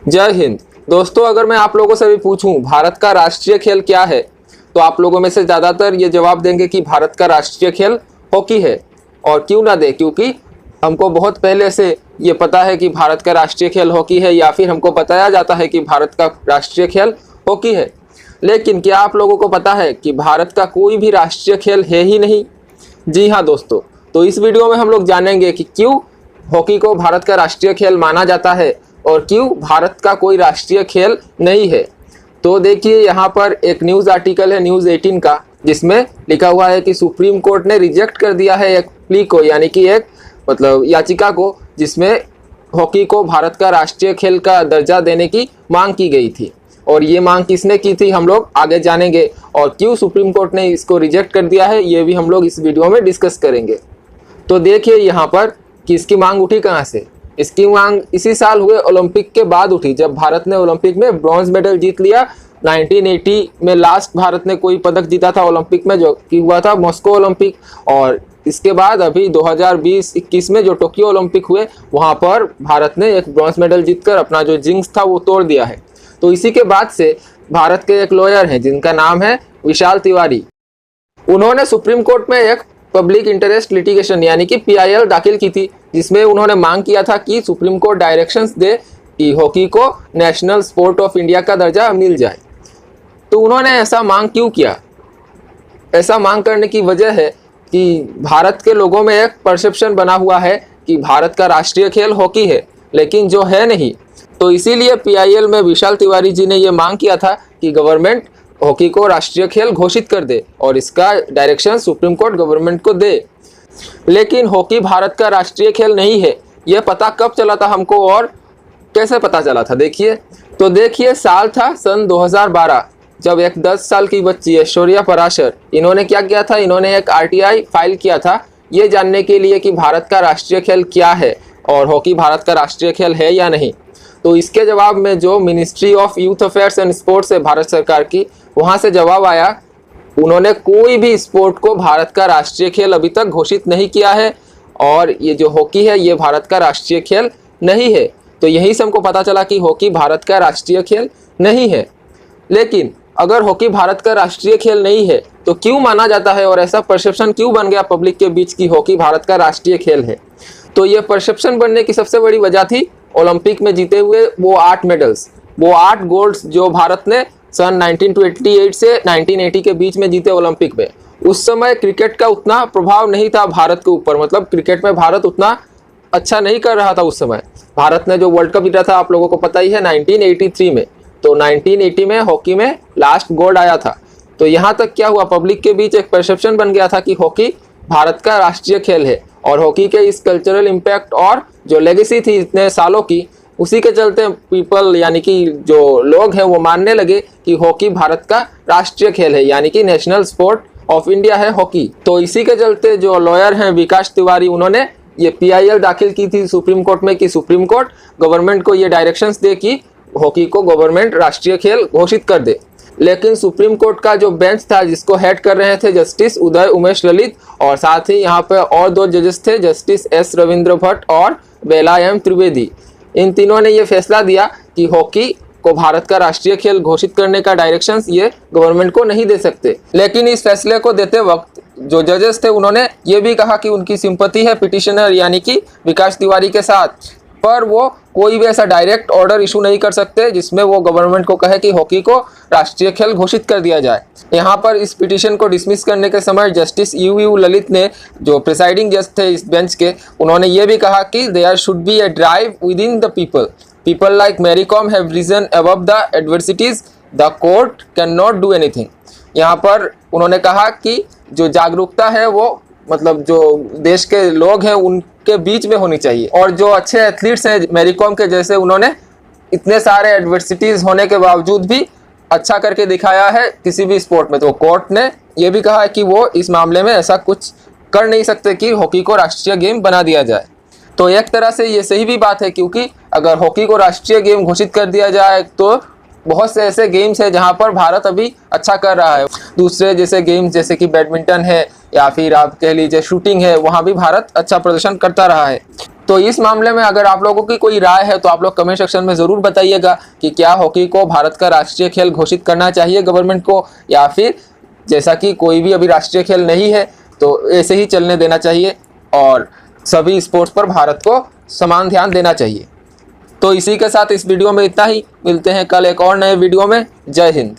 जय हिंद। दोस्तों, अगर मैं आप लोगों से भी पूछूं भारत का राष्ट्रीय खेल क्या है, तो आप लोगों में से ज़्यादातर ये जवाब देंगे कि भारत का राष्ट्रीय खेल हॉकी है। और क्यों ना दे, क्योंकि हमको बहुत पहले से ये पता है कि भारत का राष्ट्रीय खेल हॉकी है, या फिर हमको बताया जाता है कि भारत का राष्ट्रीय खेल हॉकी है। लेकिन क्या आप लोगों को पता है कि भारत का कोई भी राष्ट्रीय खेल है ही नहीं? जी हाँ दोस्तों, तो इस वीडियो में हम लोग जानेंगे कि क्यों हॉकी को भारत का राष्ट्रीय खेल माना जाता है और क्यों भारत का कोई राष्ट्रीय खेल नहीं है। तो देखिए, यहाँ पर एक न्यूज़ आर्टिकल है न्यूज़ 18 का, जिसमें लिखा हुआ है कि सुप्रीम कोर्ट ने रिजेक्ट कर दिया है एक प्ली को, यानी कि एक याचिका को, जिसमें हॉकी को भारत का राष्ट्रीय खेल का दर्जा देने की मांग की गई थी। और ये मांग किसने की थी हम लोग आगे जानेंगे, और क्यों सुप्रीम कोर्ट ने इसको रिजेक्ट कर दिया है ये भी हम लोग इस वीडियो में डिस्कस करेंगे। तो देखिए यहाँ पर कि इसकी मांग उठी कहाँ से। इसकी मांग इसी साल हुए ओलंपिक के बाद उठी, जब भारत ने ओलंपिक में ब्रॉन्ज मेडल जीत लिया। 1980 में लास्ट भारत ने कोई पदक जीता था ओलंपिक में, जो कि हुआ था मॉस्को ओलंपिक। और इसके बाद अभी 2020-21 में जो टोक्यो ओलंपिक हुए, वहाँ पर भारत ने एक ब्रॉन्ज मेडल जीतकर अपना जो जिंक्स था वो तोड़ दिया है। तो इसी के बाद से भारत के एक लॉयर हैं जिनका नाम है विशाल तिवारी। उन्होंने सुप्रीम कोर्ट में एक पब्लिक इंटरेस्ट लिटिगेशन यानी कि PIL दाखिल की थी, जिसमें उन्होंने मांग किया था कि सुप्रीम कोर्ट डायरेक्शंस दे कि हॉकी को नेशनल स्पोर्ट ऑफ इंडिया का दर्जा मिल जाए। तो उन्होंने ऐसा मांग क्यों किया? ऐसा मांग करने की वजह है कि भारत के लोगों में एक परसेप्शन बना हुआ है कि भारत का राष्ट्रीय खेल हॉकी है, लेकिन जो है नहीं। तो इसीलिए PIL में विशाल तिवारी जी ने ये मांग किया था कि गवर्नमेंट हॉकी को राष्ट्रीय खेल घोषित कर दे और इसका डायरेक्शन सुप्रीम कोर्ट गवर्नमेंट को दे। लेकिन हॉकी भारत का राष्ट्रीय खेल नहीं है, यह पता कब चला था हमको और कैसे पता चला था? देखिए साल था सन 2012, जब एक 10 साल की बच्ची ऐश्वर्या पराशर, इन्होंने क्या किया था, इन्होंने एक RTI फाइल किया था ये जानने के लिए कि भारत का राष्ट्रीय खेल क्या है और हॉकी भारत का राष्ट्रीय खेल है या नहीं। तो इसके जवाब में जो ministry of youth affairs and sports है भारत सरकार की, वहाँ से जवाब आया, उन्होंने कोई भी स्पोर्ट को भारत का राष्ट्रीय खेल अभी तक घोषित नहीं किया है और ये जो हॉकी है ये भारत का राष्ट्रीय खेल नहीं है। तो यही से हमको पता चला कि हॉकी भारत का राष्ट्रीय खेल नहीं है। लेकिन अगर हॉकी भारत का राष्ट्रीय खेल नहीं है तो क्यों माना जाता है और ऐसा परसेप्शन क्यों बन गया पब्लिक के बीच कि हॉकी भारत का राष्ट्रीय खेल है? तो ये परसेप्शन बनने की सबसे बड़ी वजह थी ओलंपिक में जीते हुए वो 8 मेडल्स, वो 8 गोल्ड्स जो भारत ने सन 1928 से 1980 के बीच में जीते ओलंपिक में। उस समय क्रिकेट का उतना प्रभाव नहीं था भारत के ऊपर, मतलब क्रिकेट में भारत उतना अच्छा नहीं कर रहा था उस समय। भारत ने जो वर्ल्ड कप जीता था आप लोगों को पता ही है 1983 में। तो 1980 में हॉकी में लास्ट गोल्ड आया था। तो यहाँ तक क्या हुआ, पब्लिक के बीच एक परसेप्शन बन गया था कि हॉकी भारत का राष्ट्रीय खेल है। और हॉकी के इस कल्चरल इम्पैक्ट और जो लेगेसी थी इतने सालों की, उसी के चलते पीपल यानी कि जो लोग हैं वो मानने लगे कि हॉकी भारत का राष्ट्रीय खेल है, यानी कि नेशनल स्पोर्ट ऑफ इंडिया है हॉकी। तो इसी के चलते जो लॉयर हैं विकास तिवारी, उन्होंने ये PIL दाखिल की थी सुप्रीम कोर्ट में कि सुप्रीम कोर्ट गवर्नमेंट को ये डायरेक्शंस दे कि हॉकी को गवर्नमेंट राष्ट्रीय खेल घोषित कर दे। लेकिन सुप्रीम कोर्ट का जो बेंच था जिसको हेड कर रहे थे जस्टिस उदय उमेश ललित, और साथ ही यहाँ पे और 2 जजेस थे, जस्टिस S रविंद्र भट्ट और बेला M त्रिवेदी। इन तीनों ने ये फैसला दिया कि हॉकी को भारत का राष्ट्रीय खेल घोषित करने का डायरेक्शंस ये गवर्नमेंट को नहीं दे सकते। लेकिन इस फैसले को देते वक्त जो जजेस थे उन्होंने ये भी कहा कि उनकी सिंपैथी है पिटिशनर यानी कि विकास तिवारी के साथ, पर वो कोई भी ऐसा डायरेक्ट ऑर्डर इशू नहीं कर सकते जिसमें वो गवर्नमेंट को कहे कि हॉकी को राष्ट्रीय खेल घोषित कर दिया जाए। यहाँ पर इस पिटीशन को डिसमिस करने के समय जस्टिस यू ललित ने, जो प्रिसाइडिंग जज थे इस बेंच के, उन्होंने ये भी कहा कि there should be a drive within the people like Mary Kom have risen above the adversities, the court can not do anything. यहाँ पर उन्होंने कहा कि जो जागरूकता है वो मतलब जो देश के लोग हैं उनके बीच में होनी चाहिए, और जो अच्छे एथलीट्स हैं मैरी कॉम के जैसे, उन्होंने इतने सारे एडवर्सिटीज़ होने के बावजूद भी अच्छा करके दिखाया है किसी भी स्पोर्ट में। तो कोर्ट ने यह भी कहा है कि वो इस मामले में ऐसा कुछ कर नहीं सकते कि हॉकी को राष्ट्रीय गेम बना दिया जाए। तो एक तरह से ये सही भी बात है, क्योंकि अगर हॉकी को राष्ट्रीय गेम घोषित कर दिया जाए तो बहुत से ऐसे गेम्स हैं जहां पर भारत अभी अच्छा कर रहा है। दूसरे जैसे गेम्स जैसे कि बैडमिंटन है या फिर आप कह लीजिए शूटिंग है, वहां भी भारत अच्छा प्रदर्शन करता रहा है। तो इस मामले में अगर आप लोगों की कोई राय है तो आप लोग कमेंट सेक्शन में ज़रूर बताइएगा कि क्या हॉकी को भारत का राष्ट्रीय खेल घोषित करना चाहिए गवर्नमेंट को, या फिर जैसा कि कोई भी अभी राष्ट्रीय खेल नहीं है तो ऐसे ही चलने देना चाहिए और सभी स्पोर्ट्स पर भारत को समान ध्यान देना चाहिए। तो इसी के साथ इस वीडियो में इतना ही, मिलते हैं कल एक और नए वीडियो में। जय हिंद।